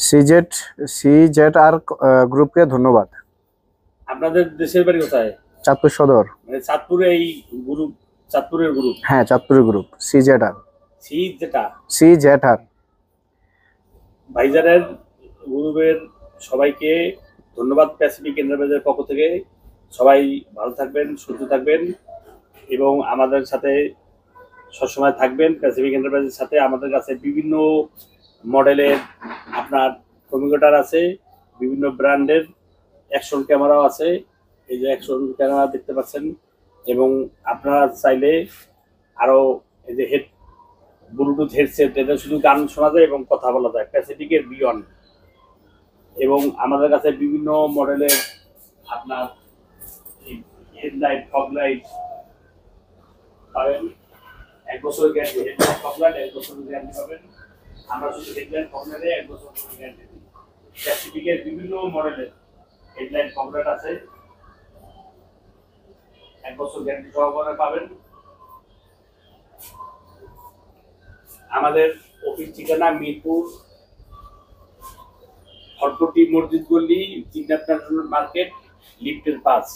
CZ CZ আর গ্রুপকে ধন্যবাদ। আপনাদের দেশের বাড়ি কোথায়? চাঁদপুর সদর। মানে চাঁদপুরে এই গ্রুপ, চাঁদপুরের গ্রুপ? হ্যাঁ, চাঁদপুরের গ্রুপ সিজেড-আর। সিজেড-আর ভাইজানের গ্রুপের সবাইকে ধন্যবাদ প্যাসিফিক এন্টারপ্রাইজের পক্ষ থেকে। সবাই ভালো থাকবেন, সুস্থ থাকবেন এবং আমাদের সাথে সবসময় থাকবেন। প্যাসিফিক এন্টারপ্রাইজের সাথে আমাদের কাছে বিভিন্ন মডেলের আপনার কম্পিউটার আছে, বিভিন্ন ব্র্যান্ডের অ্যাকশন ক্যামেরাও আছে। এই যে অ্যাকশন ক্যামেরা দেখতে পাচ্ছেন, এবং আপনারা চাইলে আরও এই যে ব্লুটুথ হেডসেট, এটা শুধু গান শোনা যায় এবং কথা বলা যায়, প্যাসিফিকের বিয়ন্ড। এবং আমাদের কাছে বিভিন্ন মডেলের আপনার হেডলাইট, ফগ লাইট পাবেন। 1 বছরের গ্যারান্টি, হেডলাইট ফগ লাইট 1 বছরের গ্যারান্টি পাবেন। আমরা শুধু হেডলাইট ফগ লাইটে 1 বছরের গ্যারান্টি দিই। প্যাসিফিকের বিভিন্ন মডেলের হেডলাইট ফগ লাইট আছে, 1 বছর গ্যারান্টি সহকারে পাবেন। আমাদের অফিস ঠিকানা মিরপুর হরপটি মসজিদ গলি, চিন্তাপ্রাণ মার্কেট, লিফটের 5।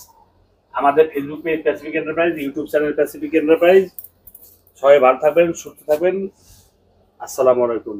আমাদের Facebook page Pacific enterprise, YouTube channel Pacific enterprise. সবাই ভালো থাকবেন, সুস্থ থাকবেন। আসসালামু আলাইকুম।